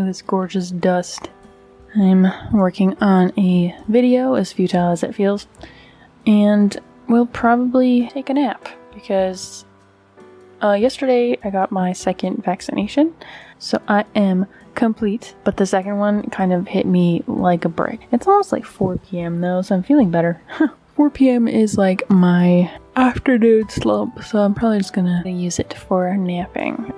this gorgeous dust. I'm working on a video, as futile as it feels, and we'll probably take a nap because yesterday I got my second vaccination, so I am complete, but the second one kind of hit me like a brick. It's almost like 4 p.m. though, so I'm feeling better. 4 p.m. is like my afternoon slump, so I'm probably just gonna use it for napping.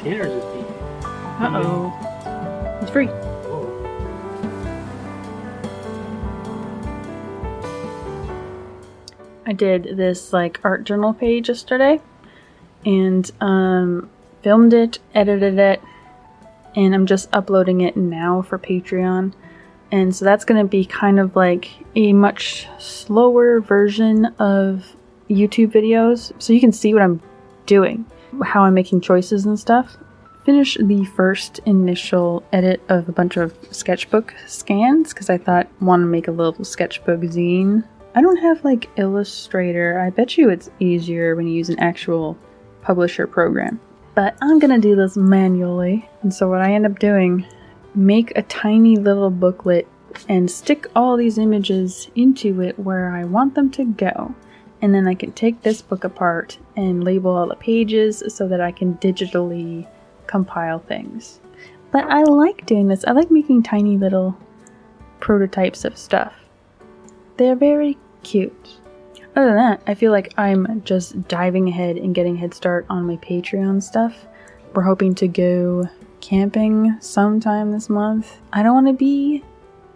Container's just beeping. Uh-oh. It's free. Whoa. I did this like art journal page yesterday and filmed it, edited it, and I'm just uploading it now for Patreon. And so that's going to be kind of like a much slower version of YouTube videos, so you can see what I'm doing, how I'm making choices and stuff. Finish the first initial edit of a bunch of sketchbook scans because I thought I want to make a little sketchbook zine. I don't have like Illustrator. I bet you it's easier when you use an actual publisher program. But I'm gonna do this manually, and so what I end up doing, make a tiny little booklet and stick all these images into it where I want them to go. And then I can take this book apart and label all the pages so that I can digitally compile things. But I like doing this. I like making tiny little prototypes of stuff. They're very cute. Other than that, I feel like I'm just diving ahead and getting a head start on my Patreon stuff. We're hoping to go camping sometime this month. I don't want to be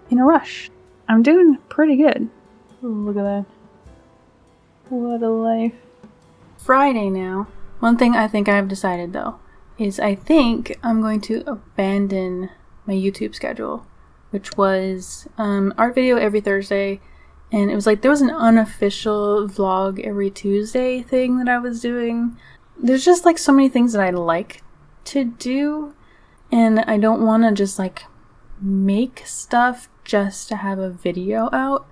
in a rush. I'm doing pretty good. Ooh, look at that. What a life. Friday now. One thing I think I've decided though is I think I'm going to abandon my YouTube schedule, which was art video every Thursday, and it was like there was an unofficial vlog every Tuesday thing that I was doing. There's just like so many things that I like to do, and I don't want to just like make stuff just to have a video out.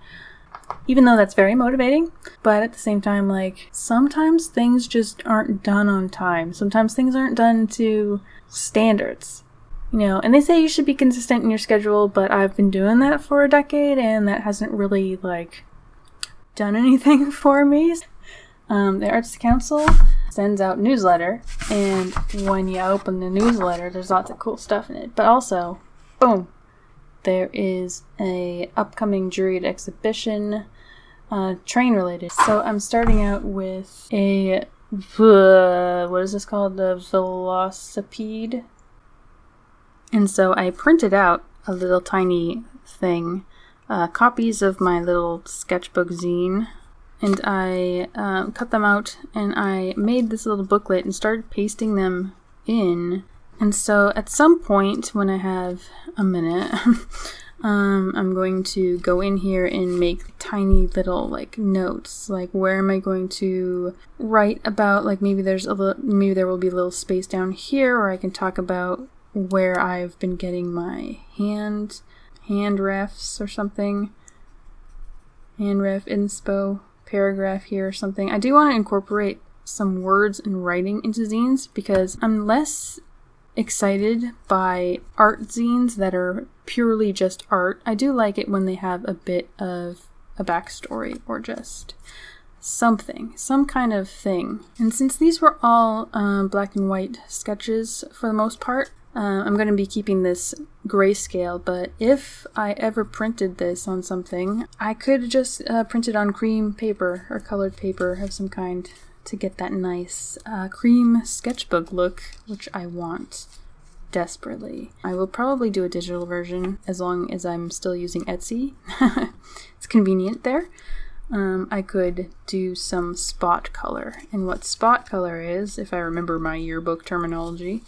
Even though that's very motivating, but at the same time, like, sometimes things just aren't done on time. Sometimes things aren't done to standards, you know, and they say you should be consistent in your schedule, but I've been doing that for a decade, and that hasn't really, like, done anything for me. The Arts Council sends out newsletter, and when you open the newsletter, there's lots of cool stuff in it, but also, boom! There is a upcoming juried exhibition, train related. So I'm starting out with a, what is this called? The Velocipede. And so I printed out a little tiny thing, copies of my little sketchbook zine, and I cut them out and I made this little booklet and started pasting them in. And so at some point when I have a minute, I'm going to go in here and make tiny little like notes. Like, where am I going to write about? Like, maybe there will be a little space down here where I can talk about where I've been getting my hand refs or something. Hand ref inspo paragraph here or something. I do want to incorporate some words and writing into zines because I'm less excited by art zines that are purely just art. I do like it when they have a bit of a backstory or just something, some kind of thing. And since these were all black and white sketches for the most part, I'm going to be keeping this grayscale, but if I ever printed this on something, I could just print it on cream paper or colored paper of some kind to get that nice cream sketchbook look, which I want desperately. I will probably do a digital version as long as I'm still using Etsy. It's convenient there. I could do some spot color, and what spot color is, if I remember my yearbook terminology,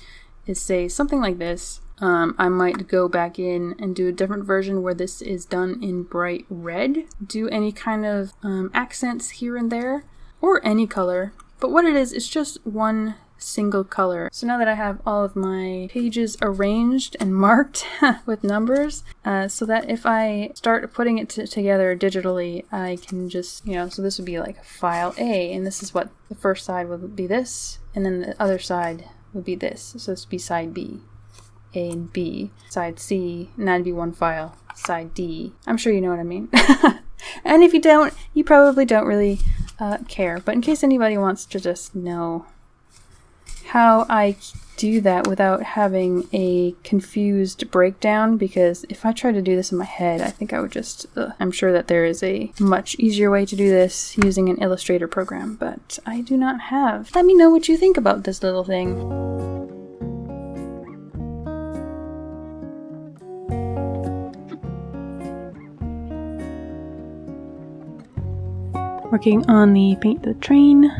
is say something like this. I might go back in and do a different version where this is done in bright red. Do any kind of accents here and there, or any color. But what it is, it's just one single color. So now that I have all of my pages arranged and marked with numbers, so that if I start putting it together digitally, I can just, so this would be like file A, and this is what the first side would be this, and then the other side would be this. So this would be side B, A and B, side C, and that'd be one file, side D. I'm sure you know what I mean. And if you don't, you probably don't really care. But in case anybody wants to just know how I do that without having a confused breakdown, because if I try to do this in my head, I think I would just, I'm sure that there is a much easier way to do this using an Illustrator program, but I do not have. Let me know what you think about this little thing. Working on the paint the train,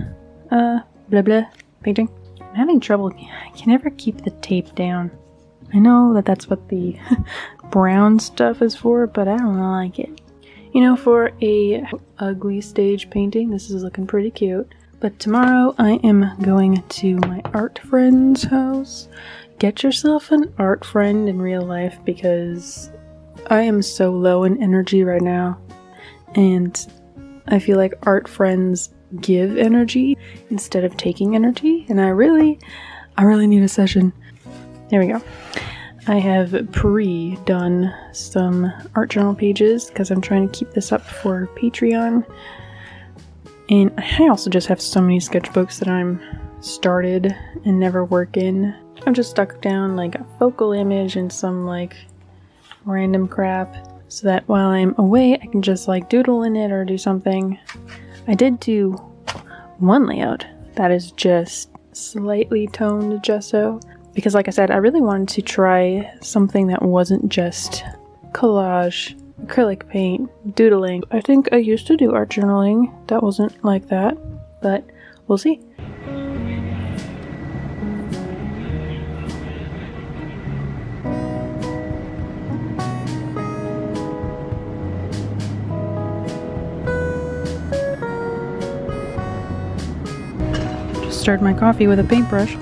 blah blah, painting. I'm having trouble, I can never keep the tape down. I know that that's what the brown stuff is for, but I don't like it. For a ugly stage painting, this is looking pretty cute. But tomorrow I am going to my art friend's house. Get yourself an art friend in real life, because I am so low in energy right now. And I feel like art friends give energy instead of taking energy, and I really need a session. There we go. I have pre-done some art journal pages because I'm trying to keep this up for Patreon, and I also just have so many sketchbooks that I'm started and never work in. I've just stuck down like a focal image and some like random crap so that while I'm away I can just like doodle in it or do something. I did do one layout that is just slightly toned gesso, because like I said, I really wanted to try something that wasn't just collage, acrylic paint, doodling. I think I used to do art journaling that wasn't like that, but we'll see. Stirred my coffee with a paintbrush.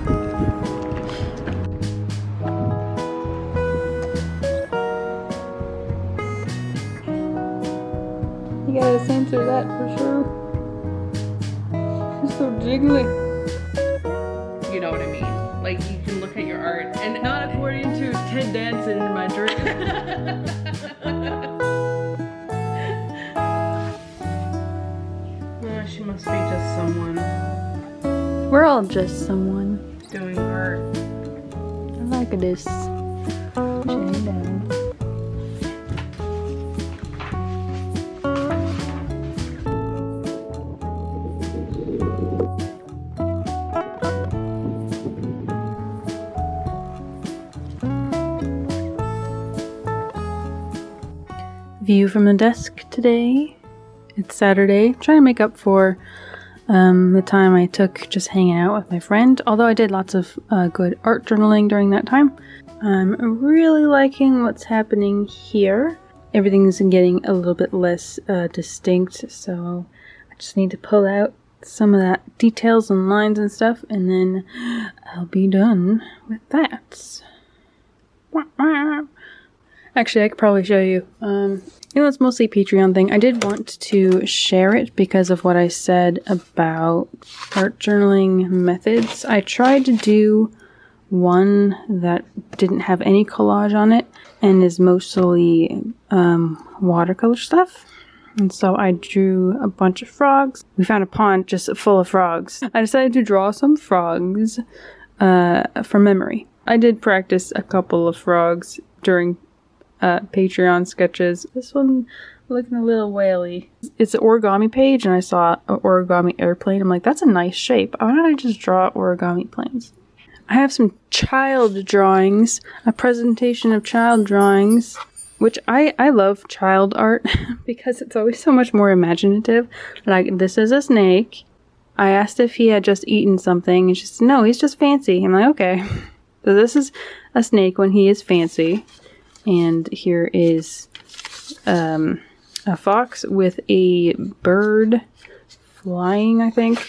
You gotta censor that for sure. It's so jiggly. You know what I mean? Like, you can look at your art and Not according to Ted Danson in my dream. She must be just someone We're all just someone. doing art. I like this. Shade down. View from the desk today. It's Saturday. Trying to make up for the time I took just hanging out with my friend, although I did lots of good art journaling during that time. I'm really liking what's happening here. Everything's getting a little bit less distinct, so I just need to pull out some of that details and lines and stuff, and then I'll be done with that. Actually, I could probably show you. It's mostly a Patreon thing. I did want to share it because of what I said about art journaling methods. I tried to do one that didn't have any collage on it and is mostly watercolor stuff. And so I drew a bunch of frogs. We found a pond just full of frogs. I decided to draw some frogs from memory. I did practice a couple of frogs during Patreon sketches. This one looking a little whaley. It's an origami page, and I saw an origami airplane. I'm like, that's a nice shape. Why don't I just draw origami planes? I have some child drawings, a presentation of child drawings, which I love child art because it's always so much more imaginative. Like, this is a snake. I asked if he had just eaten something, and she said, no, he's just fancy. I'm like, okay. So this is a snake when he is fancy. And here is a fox with a bird flying, I think.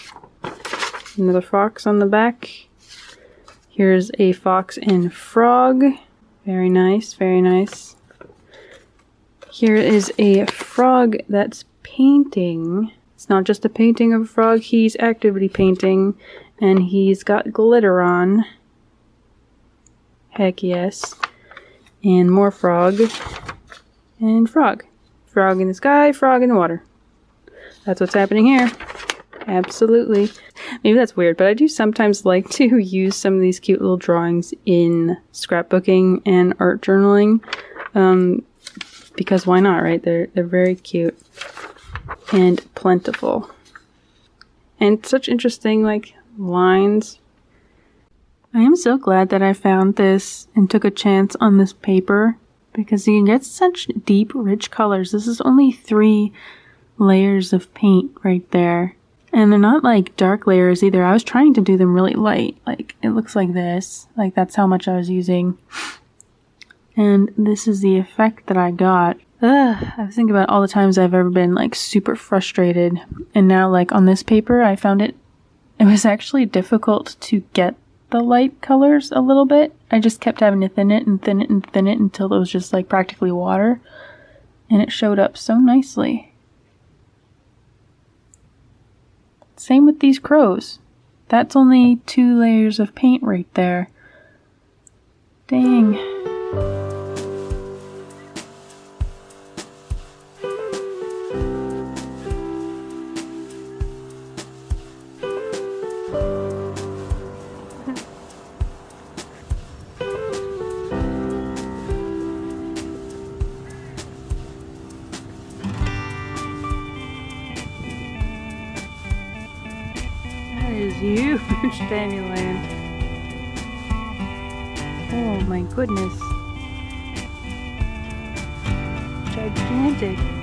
Another fox on the back. Here's a fox and frog. Very nice, very nice. Here is a frog that's painting. It's not just a painting of a frog, he's actively painting. And he's got glitter on. Heck yes. And more frog. And frog. Frog in the sky, frog in the water. That's what's happening here. Absolutely. Maybe that's weird, but I do sometimes like to use some of these cute little drawings in scrapbooking and art journaling. Because why not, right? They're very cute and plentiful. And such interesting, like, lines. I am so glad that I found this and took a chance on this paper because you can get such deep, rich colors. This is only 3 layers of paint right there. And they're not like dark layers either. I was trying to do them really light. Like, it looks like this. Like, that's how much I was using. And this is the effect that I got. I was thinking about all the times I've ever been like super frustrated. And now like on this paper, I found it was actually difficult to get the light colors a little bit. I just kept having to thin it and thin it and thin it until it was just like practically water. And it showed up so nicely. Same with these crows. That's only 2 layers of paint right there. Dang. Huge dandelion. Oh my goodness. Gigantic.